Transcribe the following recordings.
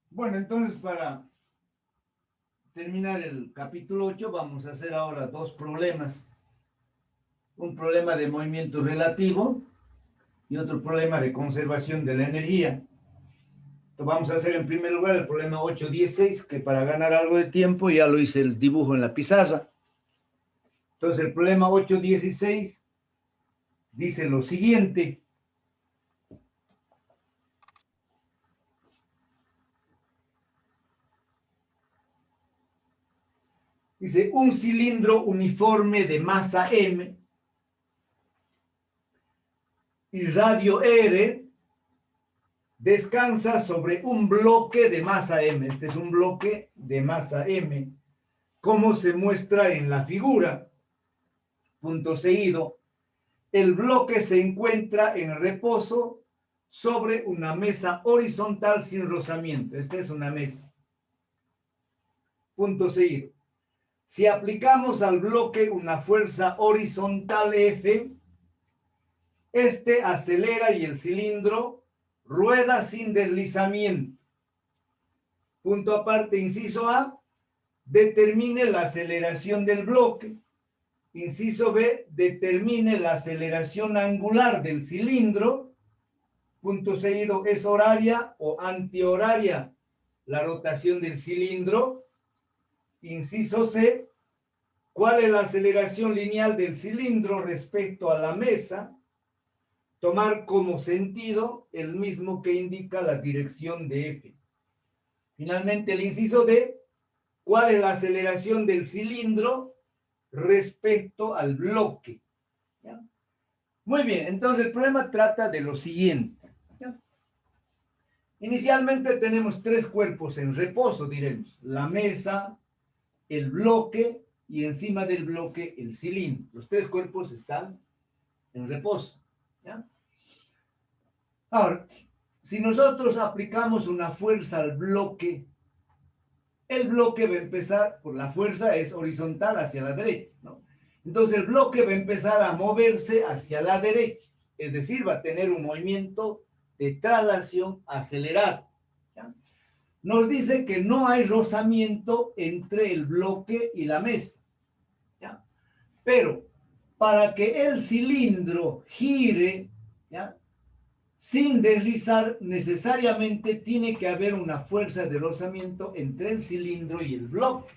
Bueno, entonces para terminar el capítulo 8 vamos a hacer ahora dos problemas. Un problema de movimiento relativo y otro problema de conservación de la energía. Entonces vamos a hacer en primer lugar el problema 8.16, que para ganar algo de tiempo ya lo hice el dibujo en la pizarra. Entonces el problema 8.16 dice lo siguiente. Dice, un cilindro uniforme de masa M y radio R descansa sobre un bloque de masa M. Este es un bloque de masa M, como se muestra en la figura. Punto seguido. El bloque se encuentra en reposo sobre una mesa horizontal sin rozamiento. Esta es una mesa. Punto seguido. Si aplicamos al bloque una fuerza horizontal F, este acelera y el cilindro rueda sin deslizamiento. Punto aparte, inciso A, determine la aceleración del bloque. Inciso B, determine la aceleración angular del cilindro. Punto seguido, ¿es horaria o antihoraria la rotación del cilindro? Inciso C, ¿cuál es la aceleración lineal del cilindro respecto a la mesa? Tomar como sentido el mismo que indica la dirección de F. Finalmente, el inciso D, ¿cuál es la aceleración del cilindro respecto al bloque? ¿Ya? Muy bien, entonces el problema trata de lo siguiente. ¿Ya? Inicialmente tenemos tres cuerpos en reposo, diremos. La mesa, el bloque y encima del bloque el cilindro. Los tres cuerpos están en reposo. ¿Ya? Ahora, si nosotros aplicamos una fuerza al bloque, el bloque va a empezar, por la fuerza es horizontal hacia la derecha, ¿no? Entonces el bloque va a empezar a moverse hacia la derecha, es decir, va a tener un movimiento de traslación acelerado. ¿Ya? Nos dice que no hay rozamiento entre el bloque y la mesa. ¿Ya? Pero para que el cilindro gire, ¿ya?, sin deslizar, necesariamente tiene que haber una fuerza de rozamiento entre el cilindro y el bloque.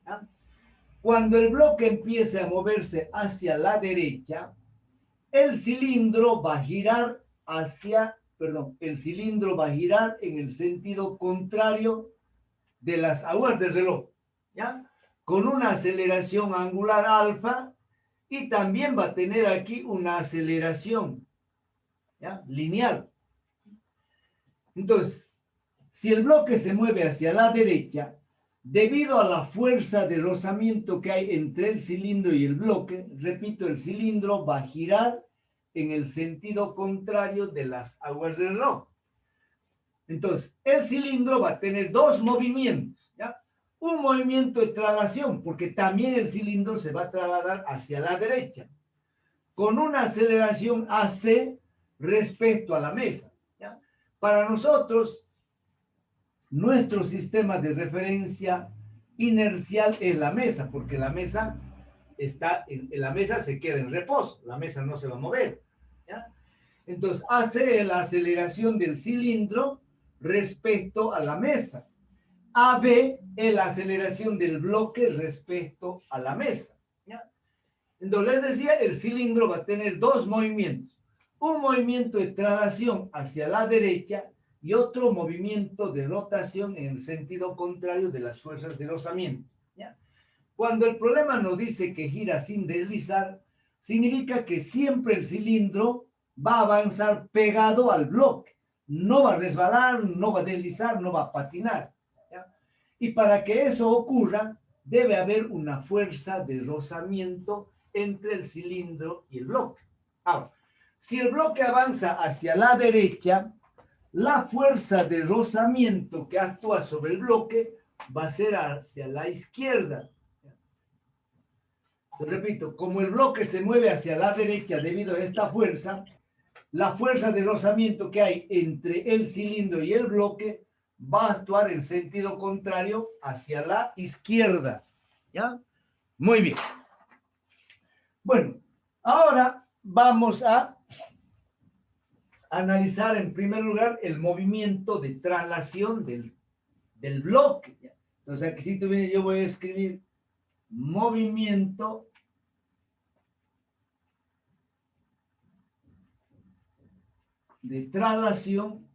¿Ya? Cuando el bloque empiece a moverse hacia la derecha, el cilindro va a girar el cilindro va a girar en el sentido contrario de las agujas del reloj, ¿ya? Con una aceleración angular alfa y también va a tener aquí una aceleración, ¿ya?, lineal. Entonces, si el bloque se mueve hacia la derecha, debido a la fuerza de rozamiento que hay entre el cilindro y el bloque, repito, el cilindro va a girar en el sentido contrario de las agujas del reloj. Entonces, el cilindro va a tener dos movimientos, ¿ya? Un movimiento de traslación, porque también el cilindro se va a trasladar hacia la derecha, con una aceleración AC respecto a la mesa, ¿ya? Para nosotros, nuestro sistema de referencia inercial es la mesa, porque la mesa la mesa se queda en reposo, la mesa no se va a mover, ¿ya? Entonces, AC es la aceleración del cilindro respecto a la mesa. AB es la aceleración del bloque respecto a la mesa, ¿ya? Entonces, les decía, el cilindro va a tener dos movimientos. Un movimiento de traslación hacia la derecha y otro movimiento de rotación en el sentido contrario de las fuerzas de rozamiento, ¿ya? Cuando el problema nos dice que gira sin deslizar, significa que siempre el cilindro va a avanzar pegado al bloque. No va a resbalar, no va a deslizar, no va a patinar, ¿ya? Y para que eso ocurra, debe haber una fuerza de rozamiento entre el cilindro y el bloque. Ahora, si el bloque avanza hacia la derecha, la fuerza de rozamiento que actúa sobre el bloque va a ser hacia la izquierda. Repito, como el bloque se mueve hacia la derecha debido a esta fuerza, la fuerza de rozamiento que hay entre el cilindro y el bloque va a actuar en sentido contrario hacia la izquierda. ¿Ya? Muy bien. Bueno, ahora vamos a analizar en primer lugar el movimiento de traslación del bloque. Entonces aquí si tú vienes, yo voy a escribir movimiento de traslación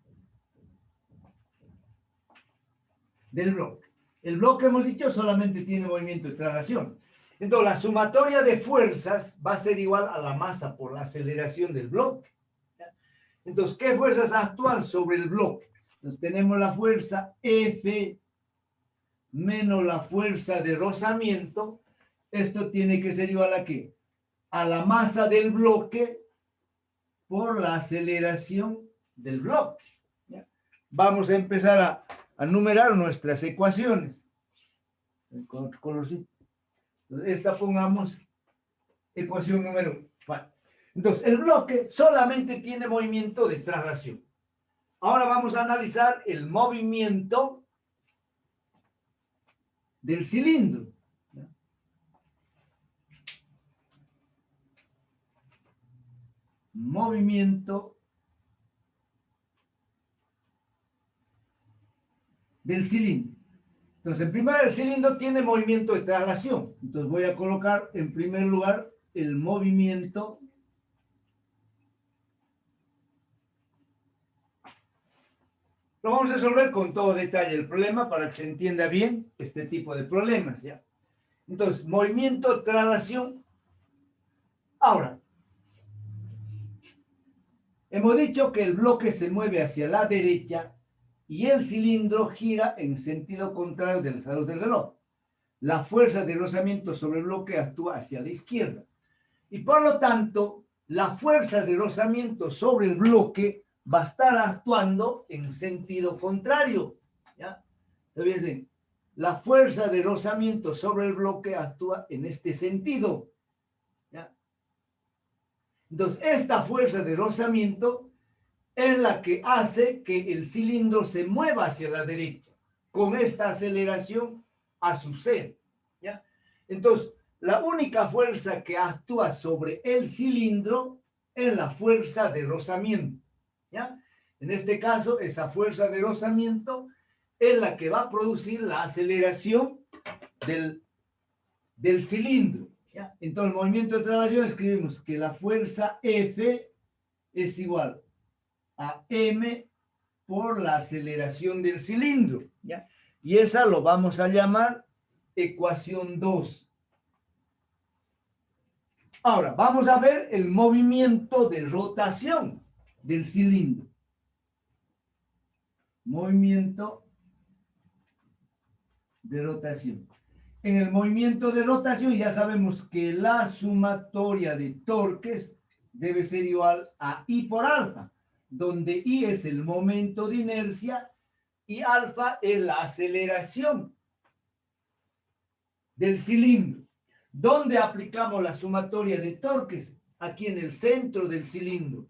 del bloque. El bloque, hemos dicho, solamente tiene movimiento de traslación. Entonces, la sumatoria de fuerzas va a ser igual a la masa por la aceleración del bloque. Entonces, ¿qué fuerzas actúan sobre el bloque? Entonces, tenemos la fuerza F menos la fuerza de rozamiento. Esto tiene que ser igual a ¿qué? A la masa del bloque por la aceleración del bloque. ¿Ya? Vamos a empezar a numerar nuestras ecuaciones. Con otro colorcito. Entonces, esta pongamos ecuación número 1. Vale. Entonces, el bloque solamente tiene movimiento de traslación. Ahora vamos a analizar el movimiento del cilindro. ¿Ya? Movimiento del cilindro. Entonces, en primer lugar, el cilindro tiene movimiento de traslación. Entonces, voy a colocar en primer lugar el movimiento Lo vamos a resolver con todo detalle el problema para que se entienda bien este tipo de problemas, ¿ya? Entonces, movimiento, traslación. Ahora, hemos dicho que el bloque se mueve hacia la derecha y el cilindro gira en sentido contrario del reloj del reloj. La fuerza de rozamiento sobre el bloque actúa hacia la izquierda. Y por lo tanto, la fuerza de rozamiento sobre el bloque va a estar actuando en sentido contrario. ¿Ya? Fíjense, la fuerza de rozamiento sobre el bloque actúa en este sentido. ¿Ya? Entonces, esta fuerza de rozamiento es la que hace que el cilindro se mueva hacia la derecha, con esta aceleración a su C. ¿Ya? Entonces, la única fuerza que actúa sobre el cilindro es la fuerza de rozamiento. ¿Ya? En este caso, esa fuerza de rozamiento es la que va a producir la aceleración del cilindro. ¿Ya? Entonces, el movimiento de traslación escribimos que la fuerza F es igual a M por la aceleración del cilindro. ¿Ya? Y esa lo vamos a llamar ecuación 2. Ahora, vamos a ver el movimiento de rotación del cilindro. Movimiento de rotación. En el movimiento de rotación ya sabemos que la sumatoria de torques debe ser igual a I por alfa, donde I es el momento de inercia y alfa es la aceleración del cilindro. ¿Dónde aplicamos la sumatoria de torques? Aquí en el centro del cilindro.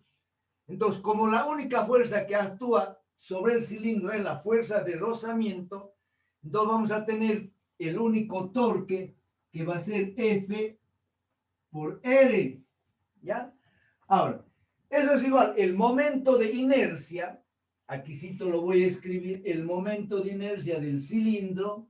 Entonces, como la única fuerza que actúa sobre el cilindro es la fuerza de rozamiento, entonces vamos a tener el único torque que va a ser F por R. ¿Ya? Ahora, eso es igual, el momento de inercia, aquí sí te lo voy a escribir, el momento de inercia del cilindro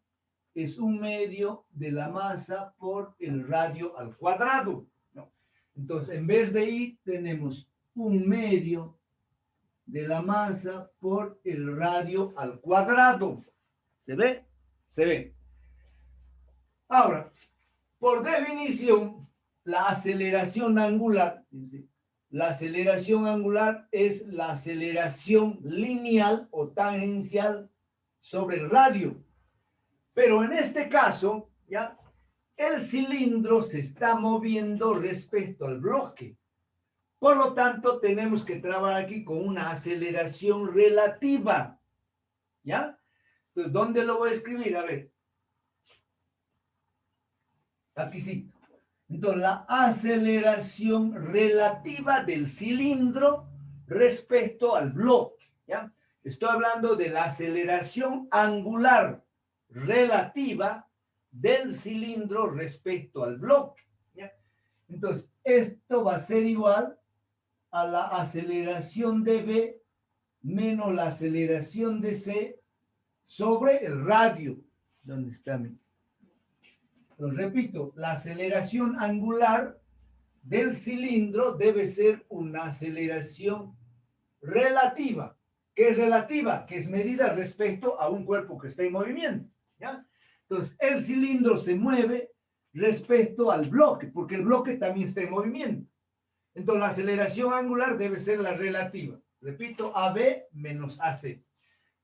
es 1/2 de la masa por el radio al cuadrado. ¿No? Entonces, en vez de I, tenemos 1/2 de la masa por el radio al cuadrado. ¿Se ve? Se ve. Ahora, por definición, la aceleración angular, la aceleración angular es la aceleración lineal o tangencial sobre el radio. Pero en este caso, ¿ya? El cilindro se está moviendo respecto al bloque. Por lo tanto, tenemos que trabajar aquí con una aceleración relativa. ¿Ya? Entonces, ¿dónde lo voy a escribir? A ver. Aquí sí. Entonces, la aceleración relativa del cilindro respecto al bloque, ¿ya? Estoy hablando de la aceleración angular relativa del cilindro respecto al bloque, ¿ya? Entonces, esto va a ser igual a la aceleración de B menos la aceleración de C sobre el radio. ¿Dónde está mi? Lo repito, la aceleración angular del cilindro debe ser una aceleración relativa. ¿Qué es relativa? Que es medida respecto a un cuerpo que está en movimiento, ¿ya? Entonces, el cilindro se mueve respecto al bloque, porque el bloque también está en movimiento. Entonces, la aceleración angular debe ser la relativa. Repito, AB menos AC.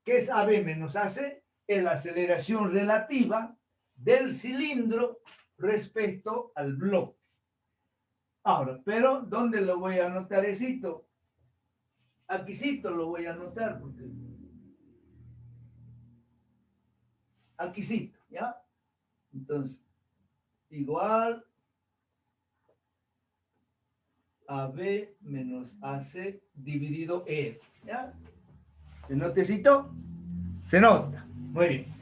¿Qué es AB menos AC? Es la aceleración relativa del cilindro respecto al bloque. Ahora, pero ¿dónde lo voy a anotar esto? Aquícito lo voy a anotar porque aquícito, ¿ya? Entonces, igual AB menos AC dividido E, ¿ya? ¿Se nota esto? Se nota. Muy bien.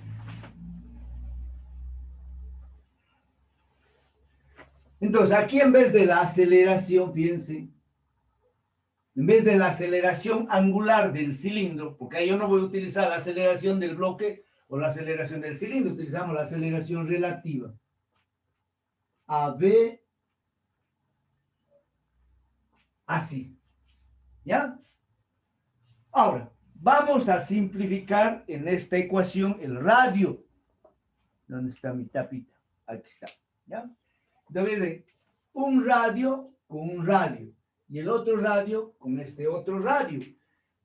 Entonces, aquí en vez de la aceleración, fíjense, en vez de la aceleración angular del cilindro, porque ahí yo no voy a utilizar la aceleración del bloque o la aceleración del cilindro, utilizamos la aceleración relativa. AB, así. ¿Ya? Ahora, vamos a simplificar en esta ecuación el radio. ¿Dónde está mi tapita? Aquí está. ¿Ya? Entonces, un radio con un radio y el otro radio con este otro radio.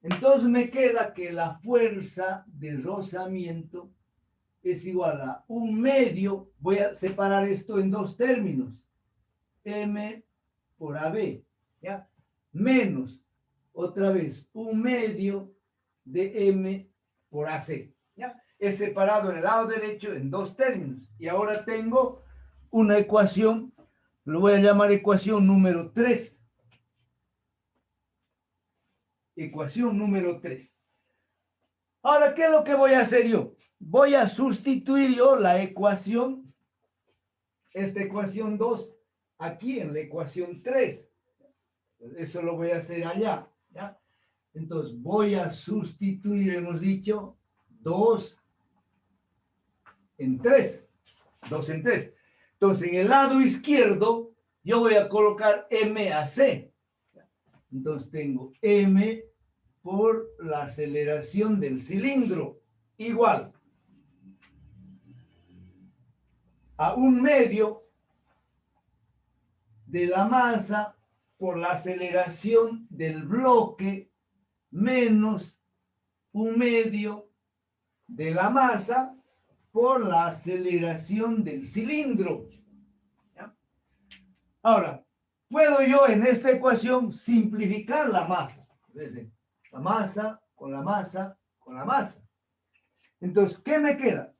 Entonces me queda que la fuerza de rozamiento es igual a un medio, voy a separar esto en dos términos, M por AB, ¿ya? Menos, otra vez, un medio de M por AC, ¿ya? He separado en el lado derecho en dos términos y ahora tengo una ecuación, lo voy a llamar ecuación número 3. Ecuación número 3. Ahora, ¿qué es lo que voy a hacer yo? Voy a sustituir yo la ecuación, esta ecuación 2, aquí en la ecuación 3. Eso lo voy a hacer allá, ¿ya? Entonces, voy a sustituir, hemos dicho, 2 en 3. 2 en 3. Entonces, en el lado izquierdo, yo voy a colocar M a C. Entonces, tengo M por la aceleración del cilindro, igual a un medio de la masa por la aceleración del bloque menos un medio de la masa por la aceleración del cilindro. ¿Ya? Ahora, puedo yo en esta ecuación simplificar la masa. La masa con la masa con la masa. Entonces, ¿qué me queda?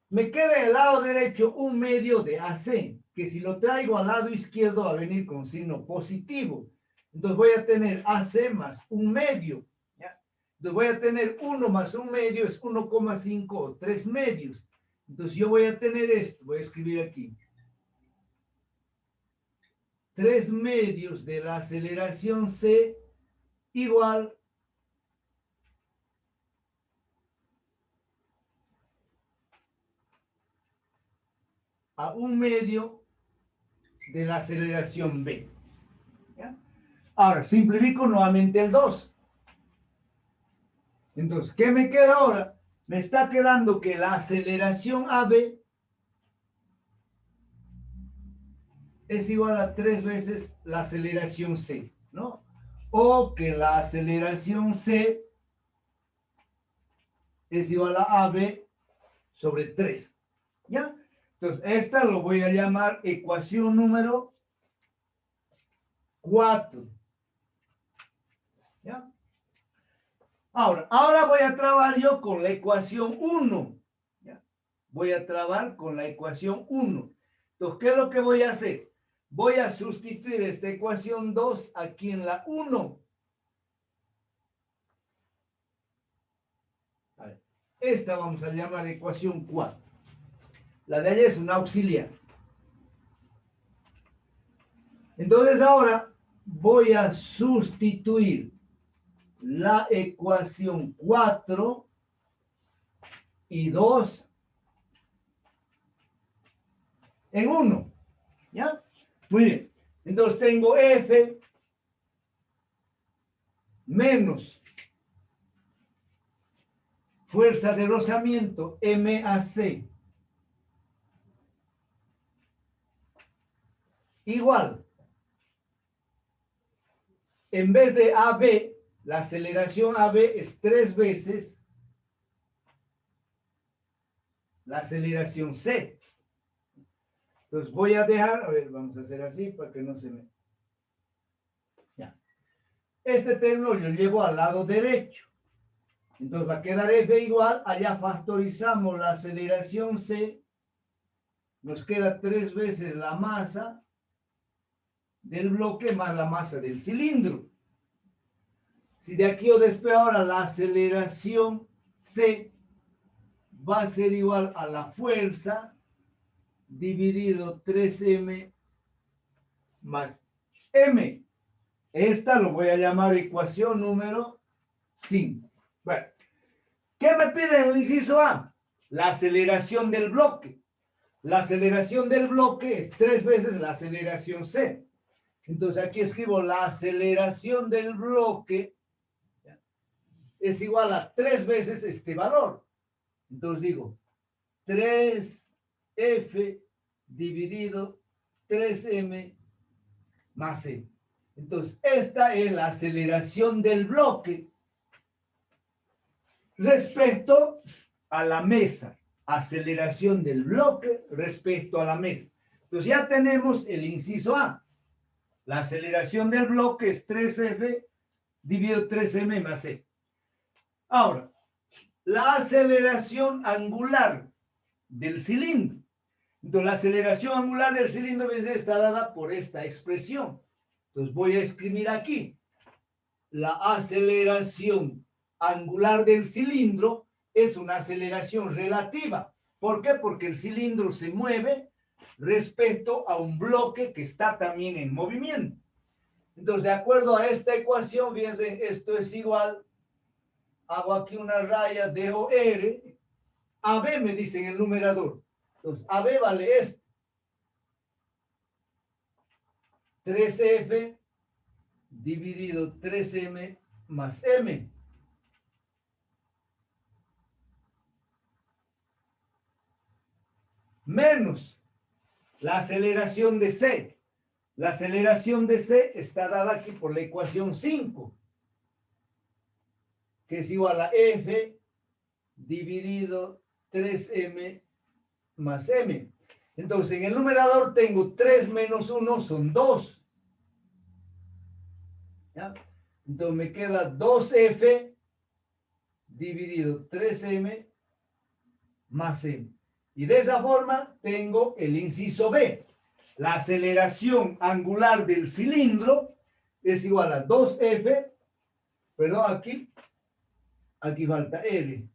Me queda el lado derecho un medio de AC, que si lo traigo al lado izquierdo va a venir con signo positivo. Entonces voy a tener AC más un medio. ¿Ya? Entonces voy a tener 1 más un medio es 1,5 o 3 medios. Entonces yo voy a tener esto, voy a escribir aquí. 3 medios de la aceleración C igual a un medio de la aceleración B. ¿Ya? Ahora, simplifico nuevamente el 2. Entonces, ¿qué me queda ahora? Me está quedando que la aceleración AB es igual a 3 veces la aceleración C, ¿no? O que la aceleración C es igual a AB sobre 3, ¿ya? Entonces, esta lo voy a llamar ecuación número 4, ¿ya? Ahora voy a trabajar yo con la ecuación 1, ¿ya? Voy a trabajar con la ecuación 1. Entonces, ¿qué es lo que voy a hacer? Voy a sustituir esta ecuación 2 aquí en la 1. Esta vamos a llamar ecuación 4. La de allá es una auxiliar. Entonces ahora voy a sustituir la ecuación 4 y 2 en 1. ¿Ya? Muy bien. Entonces tengo F menos fuerza de rozamiento MAC igual, en vez de AB, la aceleración AB es 3 veces la aceleración C. Entonces voy a dejar, a ver, vamos a hacer así para que no se me... Ya. Este término lo llevo al lado derecho. Entonces va a quedar F igual, allá factorizamos la aceleración C, nos queda 3 veces la masa del bloque más la masa del cilindro. Si de aquí o después ahora la aceleración C va a ser igual a la fuerza dividido 3m más m. Esta lo voy a llamar ecuación número 5. Bueno, ¿qué me pide en el inciso A? La aceleración del bloque. La aceleración del bloque es 3 veces la aceleración C. Entonces aquí escribo la aceleración del bloque es igual a 3 veces este valor. Entonces digo 3F dividido 3M más C. Entonces esta es la aceleración del bloque respecto a la mesa. Aceleración del bloque respecto a la mesa. Entonces ya tenemos el inciso A. La aceleración del bloque es 3F dividido 3M más C. Ahora, la aceleración angular del cilindro. Entonces, la aceleración angular del cilindro está dada por esta expresión. Entonces, voy a escribir aquí. La aceleración angular del cilindro es una aceleración relativa. ¿Por qué? Porque el cilindro se mueve respecto a un bloque que está también en movimiento. Entonces, de acuerdo a esta ecuación, fíjense, esto es igual, hago aquí una raya, dejo R, AB me dice en el numerador. Entonces, AB vale esto. 3F dividido 3M más M. Menos la aceleración de C. La aceleración de C está dada aquí por la ecuación 5, que es igual a F dividido 3M más M. Entonces, en el numerador tengo 3 menos 1 son 2. ¿Ya? Entonces, me queda 2F dividido 3M más M. Y de esa forma tengo el inciso B. La aceleración angular del cilindro es igual a 2F, perdón, aquí falta R.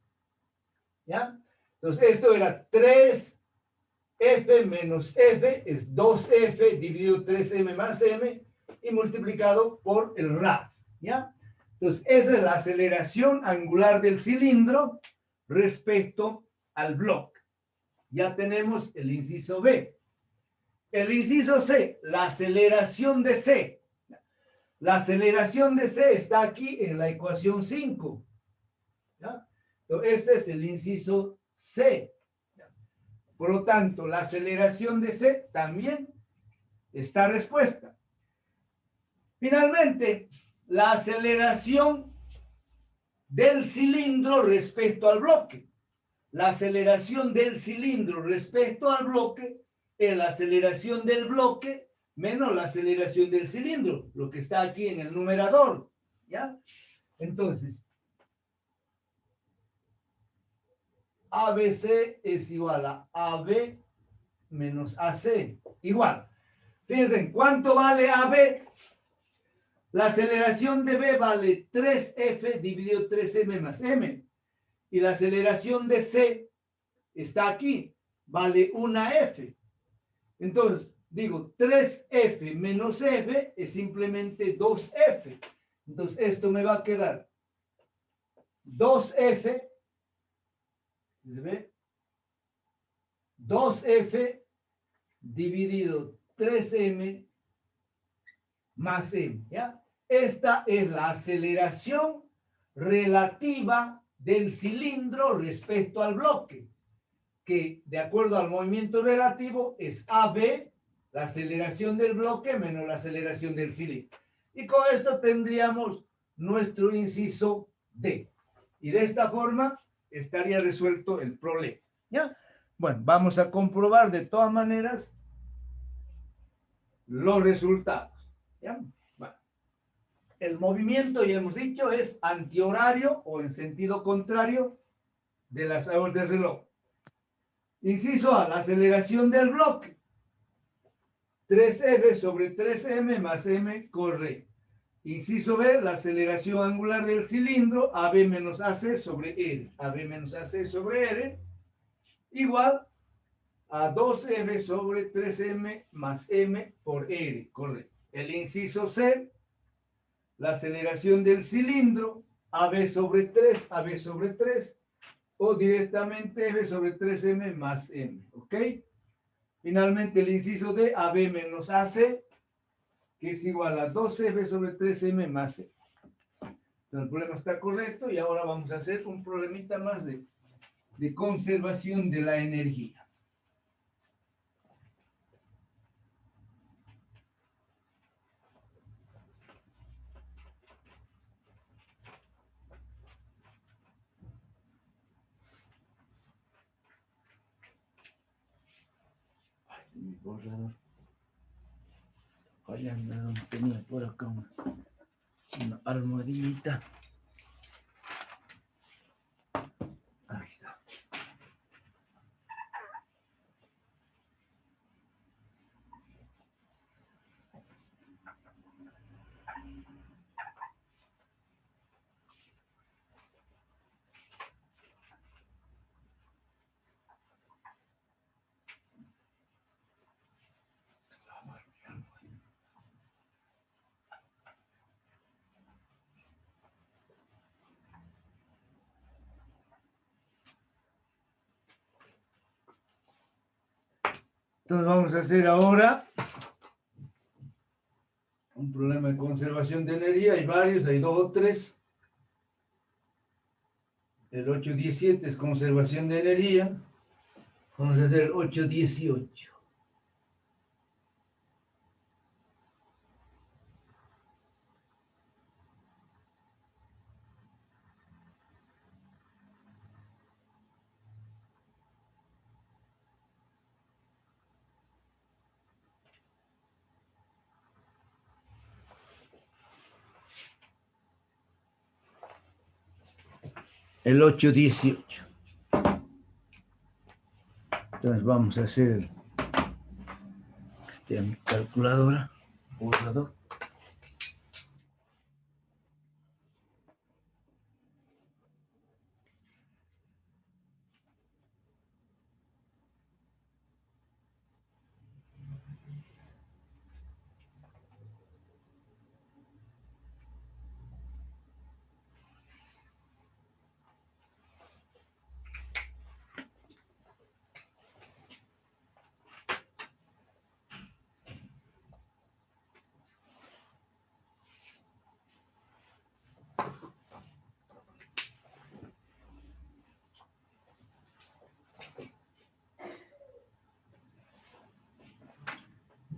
¿Ya? Entonces, esto era 3F menos F, es 2F dividido 3M más M y multiplicado por el radio. ¿Ya? Entonces, esa es la aceleración angular del cilindro respecto al bloque. Ya tenemos el inciso B. El inciso C, la aceleración de C. La aceleración de C está aquí en la ecuación 5. ¿Ya? Entonces, este es el inciso C. Por lo tanto, la aceleración de C también está respuesta. Finalmente, la aceleración del cilindro respecto al bloque. La aceleración del cilindro respecto al bloque es la aceleración del bloque menos la aceleración del cilindro, lo que está aquí en el numerador. ¿Ya? Entonces, ABC es igual a AB menos AC. Igual. Fíjense, ¿cuánto vale AB? La aceleración de B vale 3F dividido 3M más M. Y la aceleración de C está aquí, vale una F. Entonces, digo, 3F menos F es simplemente 2F. Entonces, esto me va a quedar 2F, ¿se ve? 2F dividido 3M más M, ¿ya? Esta es la aceleración relativa del cilindro respecto al bloque, que de acuerdo al movimiento relativo es AB, la aceleración del bloque menos la aceleración del cilindro. Y con esto tendríamos nuestro inciso D. Y de esta forma estaría resuelto el problema, ¿ya? Bueno, vamos a comprobar de todas maneras los resultados, ¿ya? Bueno, el movimiento, ya hemos dicho, es antihorario o en sentido contrario de las horas del reloj. Inciso A, la aceleración del bloque. 3F sobre 3M más M corre. Inciso B, la aceleración angular del cilindro, AB menos AC sobre R. AB menos AC sobre R, igual a 2F sobre 3M más M por R, correcto. El inciso C, la aceleración del cilindro, AB sobre 3, o directamente F sobre 3M más M, ¿ok? Finalmente el inciso D, AB menos AC, que es igual a 2F sobre 3M más M. Entonces el problema está correcto y ahora vamos a hacer un problemita más de conservación de la energía. Mi borrador. Fallando donde tenía por acá una almohadita. Ahí está. Entonces vamos a hacer ahora un problema de conservación de energía. Hay varios, hay 2 o 3. El 817 es conservación de energía. Vamos a hacer el 818. El 818. Entonces vamos a hacer mi calculadora, borrador.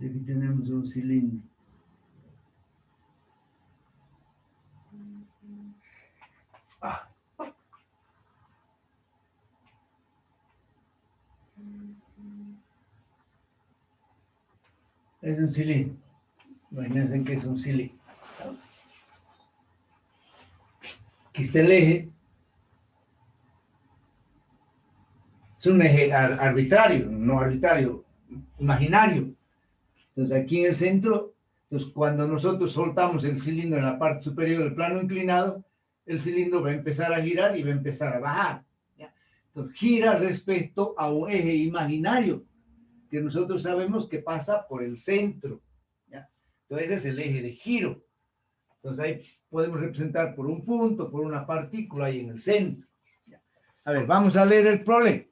Aquí tenemos un cilindro. Es un cilindro. Imagínense que es un cilindro. Aquí está el eje. Es un eje arbitrario, no arbitrario, imaginario. Entonces aquí en el centro, entonces cuando nosotros soltamos el cilindro en la parte superior del plano inclinado, el cilindro va a empezar a girar y va a empezar a bajar. ¿Ya? Entonces, gira respecto a un eje imaginario que nosotros sabemos que pasa por el centro. ¿Ya? Entonces, ese es el eje de giro. Entonces, ahí podemos representar por un punto, por una partícula ahí en el centro. ¿Ya? A ver, vamos a leer el problema.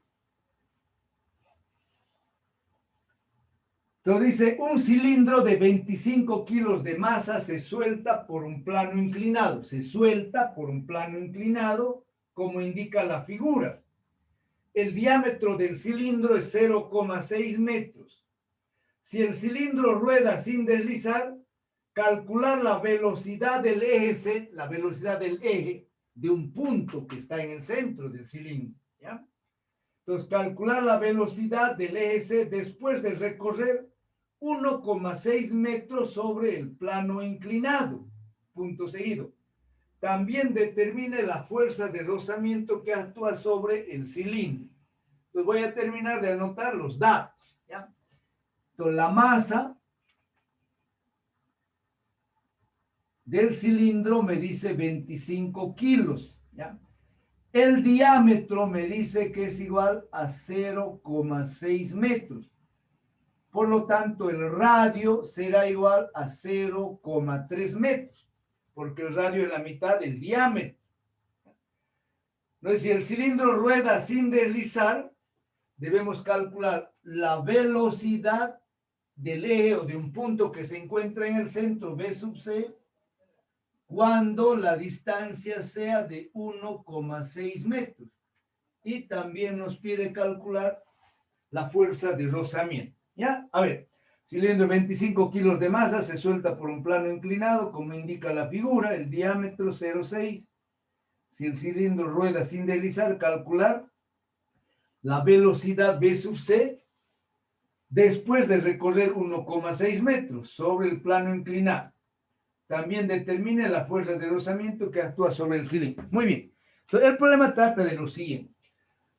Entonces dice, un cilindro de 25 kilos de masa se suelta por un plano inclinado. Se suelta por un plano inclinado, como indica la figura. El diámetro del cilindro es 0,6 metros. Si el cilindro rueda sin deslizar, calcular la velocidad del eje C, la velocidad del eje de un punto que está en el centro del cilindro. ¿Ya? Entonces, calcular la velocidad del eje C después de recorrer 1,6 metros sobre el plano inclinado. Punto seguido. También determine la fuerza de rozamiento que actúa sobre el cilindro. Entonces voy a terminar de anotar los datos. ¿Ya? Entonces la masa del cilindro me dice 25 kilos. ¿Ya? El diámetro me dice que es igual a 0,6 metros. Por lo tanto, el radio será igual a 0,3 metros, porque el radio es la mitad del diámetro. Entonces, si el cilindro rueda sin deslizar, debemos calcular la velocidad del eje o de un punto que se encuentra en el centro B sub C, cuando la distancia sea de 1,6 metros. Y también nos pide calcular la fuerza de rozamiento. ¿Ya? A ver, cilindro de 25 kilos de masa se suelta por un plano inclinado, como indica la figura, el diámetro 0,6. Si el cilindro rueda sin deslizar, calcular la velocidad V sub C después de recorrer 1,6 metros sobre el plano inclinado. También determine la fuerza de rozamiento que actúa sobre el cilindro. Muy bien. Entonces, el problema trata de lo siguiente.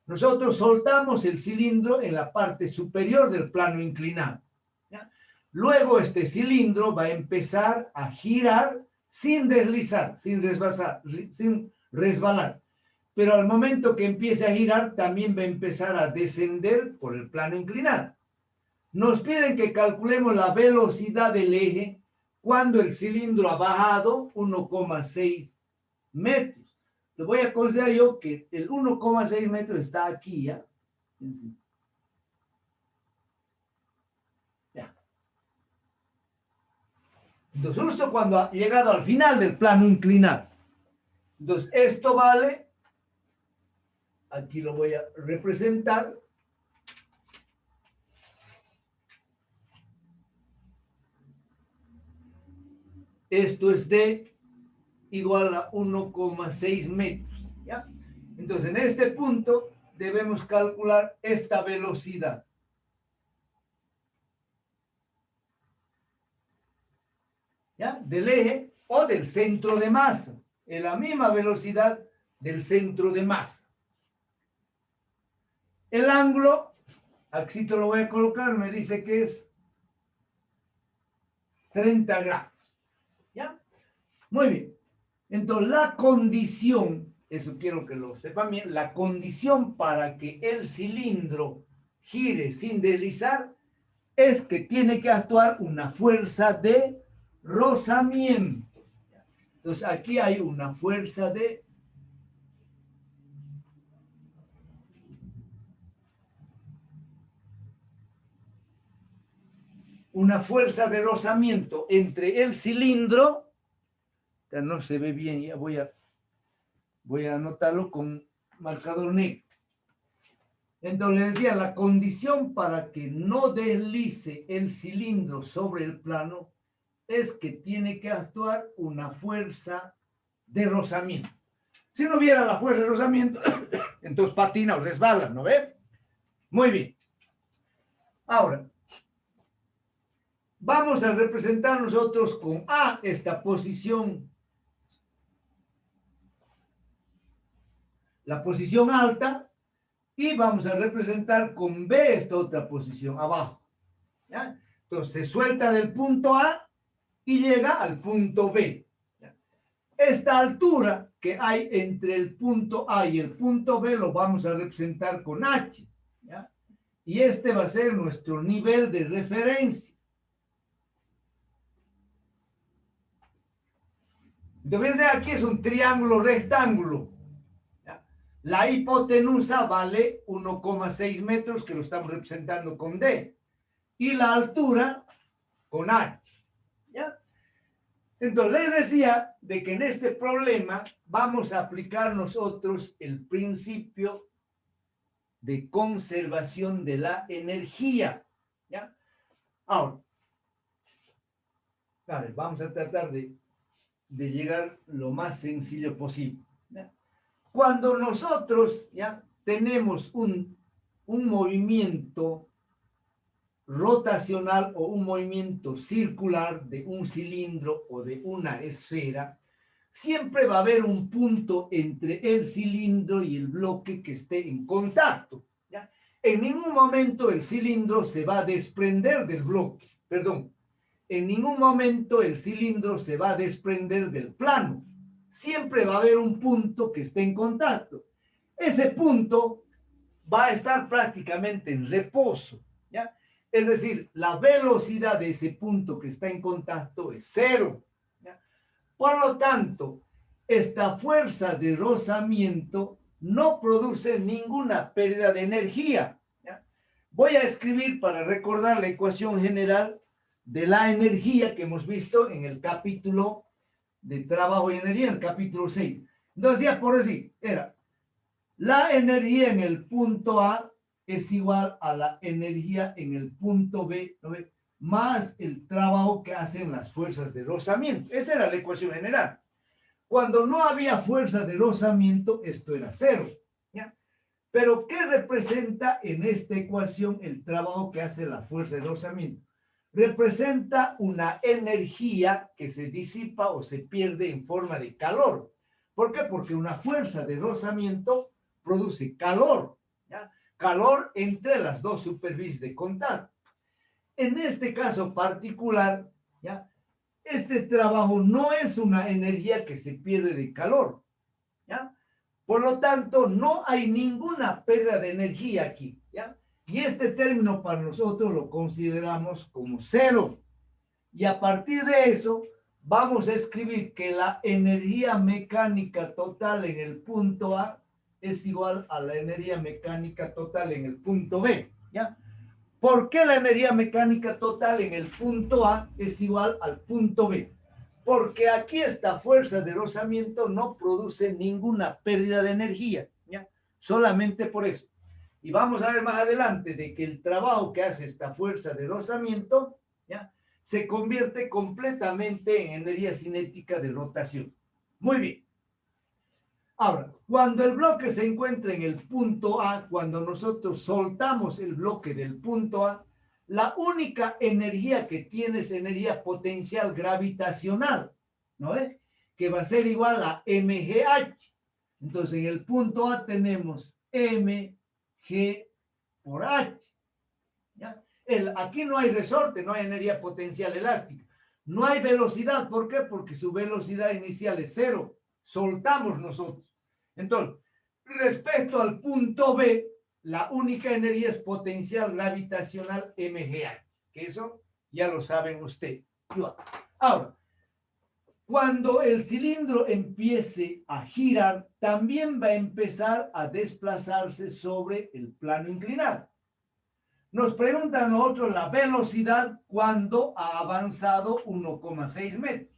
Nosotros soltamos el cilindro en la parte superior del plano inclinado. ¿Ya? Luego este cilindro va a empezar a girar sin deslizar, sin resbalar. Pero al momento que empiece a girar, también va a empezar a descender por el plano inclinado. Nos piden que calculemos la velocidad del eje cuando el cilindro ha bajado 1,6 metros. Le voy a considerar yo que el 1,6 metros está aquí, ¿ya? Ya. Entonces, justo cuando ha llegado al final del plano inclinado. Entonces, esto vale, aquí lo voy a representar. Esto es D igual a 1,6 metros. ¿Ya? Entonces, en este punto debemos calcular esta velocidad. ¿Ya? Del eje o del centro de masa. En la misma velocidad del centro de masa. El ángulo, aquí te lo voy a colocar, me dice que es 30 grados. ¿Ya? Muy bien. Entonces, la condición, eso quiero que lo sepan bien, la condición para que el cilindro gire sin deslizar es que tiene que actuar una fuerza de rozamiento. Entonces, aquí hay una fuerza de rozamiento entre el cilindro. Ya no se ve bien, ya voy a anotarlo con marcador negro. Entonces les decía, la condición para que no deslice el cilindro sobre el plano es que tiene que actuar una fuerza de rozamiento. Si no hubiera la fuerza de rozamiento, entonces patina o resbala, ¿no ve? Muy bien. Ahora, vamos a representar nosotros con A esta posición, la posición alta, y vamos a representar con B esta otra posición abajo. ¿Ya? Entonces se suelta del punto A y llega al punto B. ¿Ya? Esta altura que hay entre el punto A y el punto B lo vamos a representar con H, ¿ya? Y este va a ser nuestro nivel de referencia. Entonces, aquí es un triángulo rectángulo. ¿Ya? La hipotenusa vale 1,6 metros, que lo estamos representando con D. Y la altura con H. ¿Ya? Entonces, les decía de que en este problema vamos a aplicar nosotros el principio de conservación de la energía. ¿Ya? Ahora, vale, vamos a tratar de llegar lo más sencillo posible. ¿Ya? Cuando nosotros ya tenemos un movimiento rotacional o un movimiento circular de un cilindro o de una esfera, siempre va a haber un punto entre el cilindro y el bloque que esté en contacto. ¿Ya? En ningún momento el cilindro se va a desprender del bloque, perdón, en ningún momento el cilindro se va a desprender del plano. Siempre va a haber un punto que esté en contacto. Ese punto va a estar prácticamente en reposo, ¿ya? Es decir, la velocidad de ese punto que está en contacto es cero, ¿ya? Por lo tanto, esta fuerza de rozamiento no produce ninguna pérdida de energía, ¿ya? Voy a escribir para recordar la ecuación general de la energía que hemos visto en el capítulo de trabajo y energía, en el capítulo 6. Entonces, ya por decir, era la energía en el punto A es igual a la energía en el punto B, ¿no ve? Más el trabajo que hacen las fuerzas de rozamiento. Esa era la ecuación general. Cuando no había fuerza de rozamiento, esto era cero, ¿ya? Pero, ¿qué representa en esta ecuación el trabajo que hace la fuerza de rozamiento? Representa una energía que se disipa o se pierde en forma de calor. ¿Por qué? Porque una fuerza de rozamiento produce calor, ¿ya? Calor entre las dos superficies de contacto. En este caso particular, ¿ya? Este trabajo no es una energía que se pierde de calor, ¿ya? Por lo tanto, no hay ninguna pérdida de energía aquí, ¿ya? Y este término para nosotros lo consideramos como cero. Y a partir de eso, vamos a escribir que la energía mecánica total en el punto A es igual a la energía mecánica total en el punto B, ¿ya? ¿Por qué la energía mecánica total en el punto A es igual al punto B? Porque aquí esta fuerza de rozamiento no produce ninguna pérdida de energía, ¿ya? Solamente por eso. Y vamos a ver más adelante de que el trabajo que hace esta fuerza de rozamiento, ¿ya? Se convierte completamente en energía cinética de rotación. Muy bien. Ahora, cuando el bloque se encuentra en el punto A, cuando nosotros soltamos el bloque del punto A, la única energía que tiene es energía potencial gravitacional, ¿no es? Que va a ser igual a mgh. Entonces, en el punto A tenemos mg por h, ¿ya? Aquí no hay resorte, no hay energía potencial elástica. No hay velocidad, ¿por qué? Porque su velocidad inicial es cero. Soltamos nosotros. Entonces, respecto al punto B, la única energía es potencial gravitacional mgh, que eso ya lo saben ustedes. Ahora, cuando el cilindro empiece a girar, también va a empezar a desplazarse sobre el plano inclinado. Nos preguntan a nosotros la velocidad cuando ha avanzado 1,6 metros.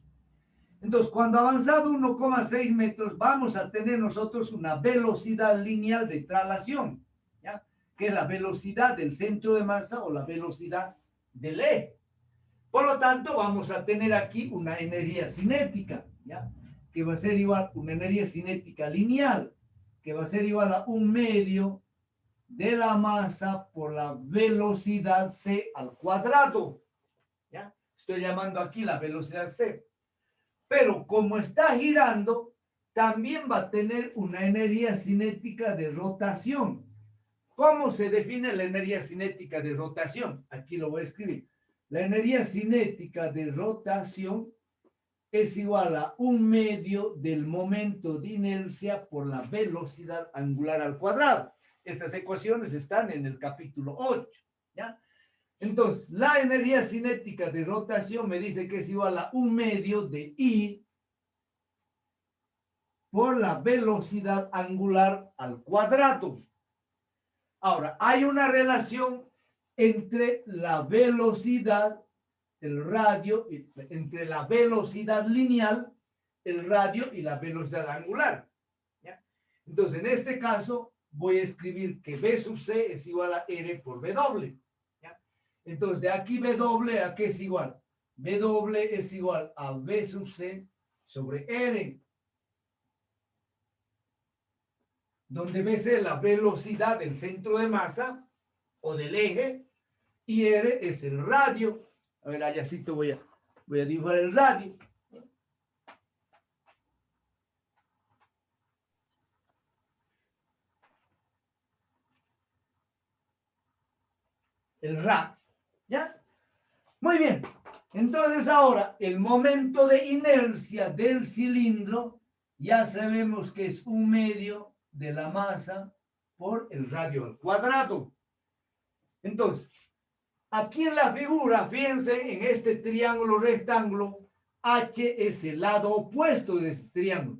Entonces, cuando ha avanzado 1,6 metros, vamos a tener nosotros una velocidad lineal de traslación, ¿ya? Que es la velocidad del centro de masa o la velocidad del eje. Por lo tanto, vamos a tener aquí una energía cinética, ¿ya? Que va a ser igual a una energía cinética lineal, que va a ser igual a 1/2 de la masa por la velocidad c al cuadrado, ¿ya? Estoy llamando aquí la velocidad c. Pero como está girando, también va a tener una energía cinética de rotación. ¿Cómo se define la energía cinética de rotación? Aquí lo voy a escribir. La energía cinética de rotación es igual a 1/2 del momento de inercia por la velocidad angular al cuadrado. Estas ecuaciones están en el capítulo 8, ¿ya? Entonces, la energía cinética de rotación me dice que es igual a 1/2 de I por la velocidad angular al cuadrado. Ahora, hay una relación entre la velocidad, el radio, entre la velocidad lineal, el radio y la velocidad angular, ¿ya? Entonces, en este caso, voy a escribir que B sub C es igual a R por W, ¿ya? Entonces, de aquí W, ¿a qué es igual? W es igual a B sub C sobre R, donde B es la velocidad del centro de masa o del eje, y R es el radio. A ver, allácito voy a dibujar el radio. El radio, ¿ya? Muy bien. Entonces ahora, el momento de inercia del cilindro, ya sabemos que es 1/2 de la masa por el radio al cuadrado. Entonces, aquí en la figura, fíjense, en este triángulo rectángulo, H es el lado opuesto de este triángulo.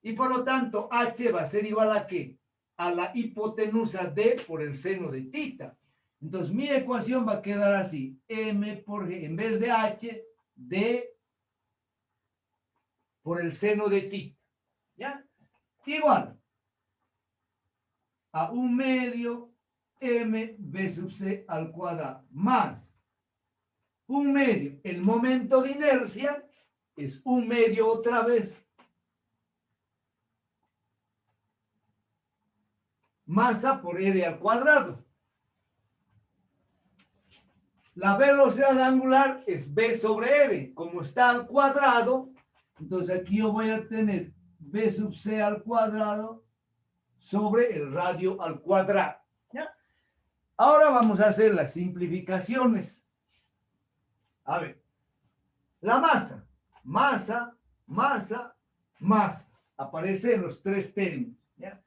Y por lo tanto, H va a ser igual a ¿qué? A la hipotenusa D por el seno de tita. Entonces, mi ecuación va a quedar así. M por G, en vez de H, D por el seno de tita. ¿Ya? Igual a 1/2 M B sub C al cuadrado más 1/2. El momento de inercia es 1/2 otra vez masa por R al cuadrado. La velocidad angular es B sobre R. Como está al cuadrado, entonces aquí yo voy a tener B sub C al cuadrado sobre el radio al cuadrado. ¿Ya? Ahora vamos a hacer las simplificaciones. A ver, la masa, masa. Aparecen los tres términos. ¿Ya?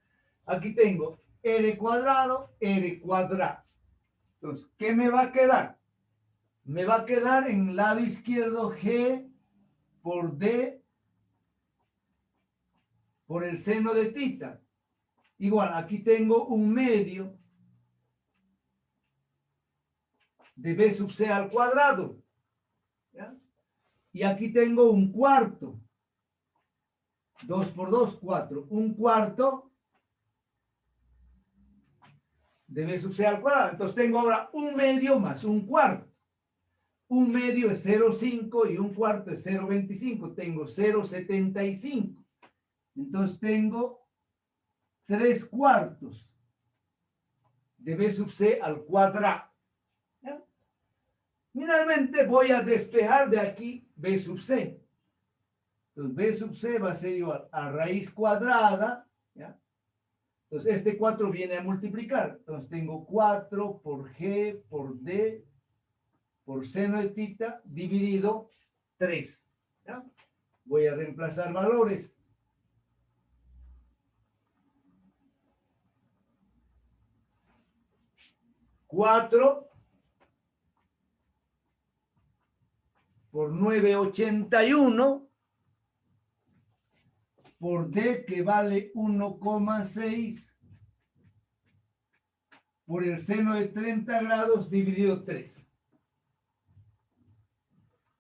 Aquí tengo R cuadrado, R cuadrado. Entonces, ¿qué me va a quedar? Me va a quedar en el lado izquierdo G por D por el seno de tita. Igual, aquí tengo 1/2 de B sub C al cuadrado. ¿Ya? Y aquí tengo 1/4. 2 por 2, 4. 1/4 de B sub C al cuadrado. Entonces tengo ahora 1/2 más 1/4. 1/2 es 0,5 y 1/4 es 0,25. Tengo 0,75. Entonces tengo 3/4 de B sub C al cuadrado. ¿Ya? Finalmente voy a despejar de aquí B sub C. Entonces B sub C va a ser igual a raíz cuadrada. ¿Ya? Entonces este 4 viene a multiplicar. Entonces tengo 4 por G por D por seno de tita dividido 3. ¿Ya? Voy a reemplazar valores. Cuatro por 9,81 por D, que vale 1,6 por el seno de 30 grados dividido 3.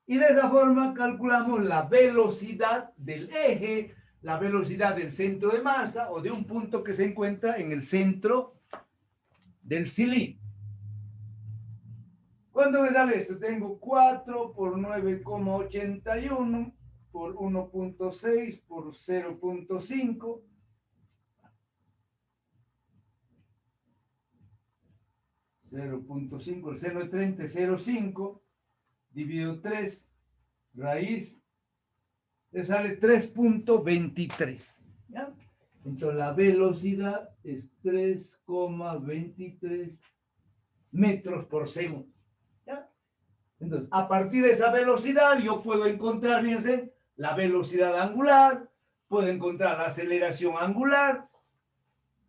Y de esa forma calculamos la velocidad del eje, la velocidad del centro de masa o de un punto que se encuentra en el centro del cilindro. ¿Cuánto me sale esto? Tengo 4 por 9,81 por 1,6 por 0,5. 0,5, el seno de 30 es 0,5 dividido 3, raíz, le sale 3,23. ¿Ya? Entonces la velocidad es 3,23 metros por segundo. ¿Ya? Entonces, a partir de esa velocidad yo puedo encontrar, fíjense, la velocidad angular, puedo encontrar la aceleración angular,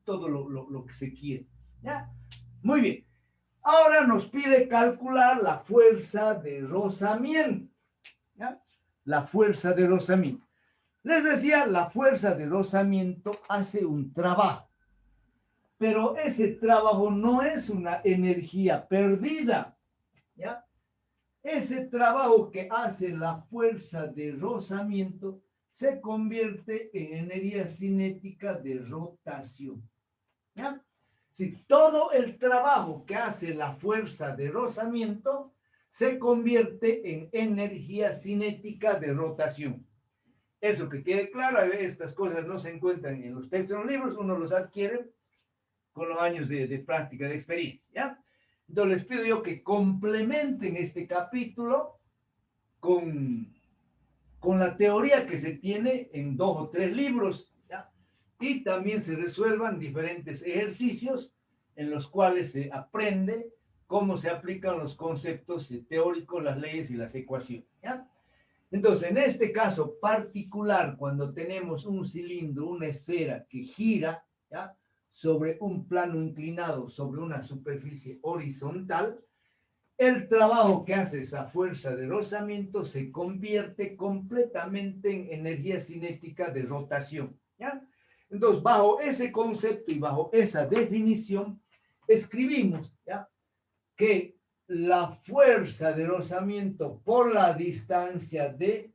todo lo que se quiere. ¿Ya? Muy bien. Ahora nos pide calcular la fuerza de rozamiento. ¿Ya? La fuerza de rozamiento. Les decía, la fuerza de rozamiento hace un trabajo, pero ese trabajo no es una energía perdida. ¿Ya? Ese trabajo que hace la fuerza de rozamiento se convierte en energía cinética de rotación. ¿Ya? Si todo el trabajo que hace la fuerza de rozamiento se convierte en energía cinética de rotación. Eso que quede claro, estas cosas no se encuentran en los textos de los libros, uno los adquiere con los años de práctica, de experiencia. ¿Ya? Entonces les pido yo que complementen este capítulo con la teoría que se tiene en 2 o 3 libros, ¿ya? Y también se resuelvan diferentes ejercicios en los cuales se aprende cómo se aplican los conceptos teóricos, las leyes y las ecuaciones, ¿ya? Entonces, en este caso particular, cuando tenemos un cilindro, una esfera que gira, ¿ya?, sobre un plano inclinado, sobre una superficie horizontal, el trabajo que hace esa fuerza de rozamiento se convierte completamente en energía cinética de rotación, ¿ya? Entonces, bajo ese concepto y bajo esa definición, escribimos, ¿ya?, que la fuerza de rozamiento por la distancia d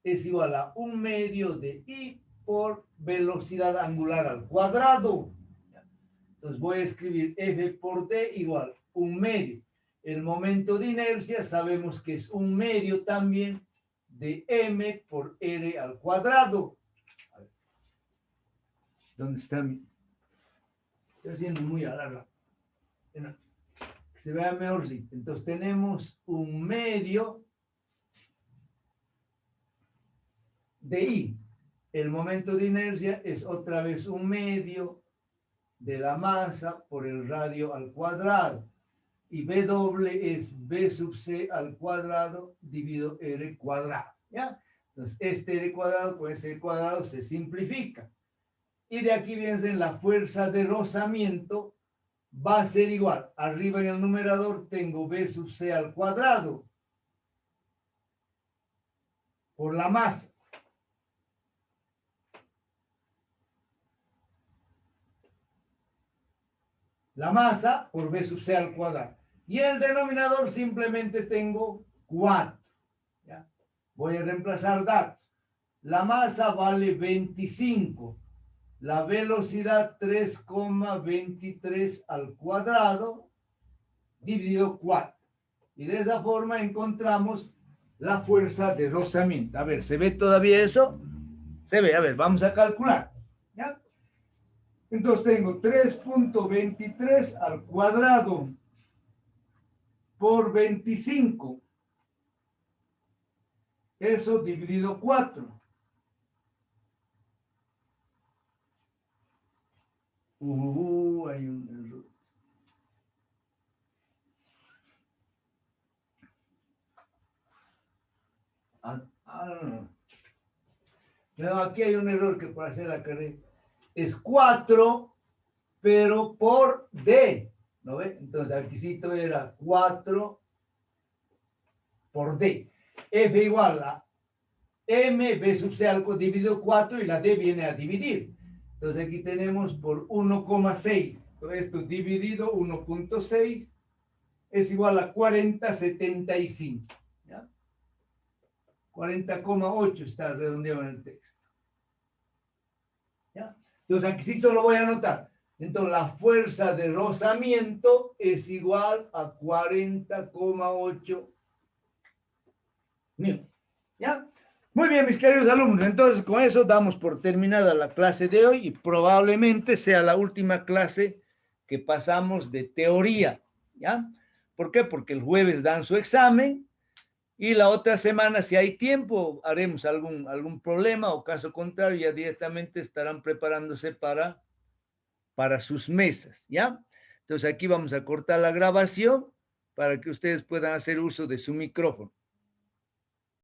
es igual a 1/2 de I por velocidad angular al cuadrado. Entonces voy a escribir F por D igual 1/2. El momento de inercia sabemos que es 1/2 también de M por R al cuadrado. ¿Dónde está mi? Estoy haciendo muy alargado. Que se vea mejor, sí. Entonces tenemos 1/2 de I. El momento de inercia es otra vez 1/2 de la masa por el radio al cuadrado. Y W es B sub C al cuadrado dividido R cuadrado. ¿Ya? Entonces, este R cuadrado con este R cuadrado se simplifica. Y de aquí viene la fuerza de rozamiento. Va a ser igual. Arriba en el numerador tengo B sub C al cuadrado por la masa. La masa por B sub C al cuadrado. Y en el denominador simplemente tengo 4. ¿Ya? Voy a reemplazar datos. La masa vale 25. La velocidad 3,23 al cuadrado dividido 4. Y de esa forma encontramos la fuerza de rozamiento. A ver, ¿se ve todavía eso? Se ve, a ver, vamos a calcular. ¿Ya? Entonces tengo 3,23 al cuadrado por 25. Eso dividido 4. Hay un error. No, aquí hay un error que para hacer la carrera es 4, pero por D, ¿no ve? Entonces aquí sí era 4 por D. F igual a M, B sub C algo dividido 4 y la D viene a dividir. Entonces aquí tenemos por 1,6. Esto dividido 1,6 es igual a 40,75. ¿Ya? 40,8 está redondeado en el texto. ¿Ya? Entonces aquí sí lo voy a anotar. Entonces la fuerza de rozamiento es igual a 40,8 newton. ¿Ya? Muy bien, mis queridos alumnos. Entonces con eso damos por terminada la clase de hoy y probablemente sea la última clase que pasamos de teoría. ¿Ya? ¿Por qué? Porque el jueves dan su examen. Y la otra semana, si hay tiempo, haremos algún problema o caso contrario, ya directamente estarán preparándose para sus mesas, ¿ya? Entonces aquí vamos a cortar la grabación para que ustedes puedan hacer uso de su micrófono.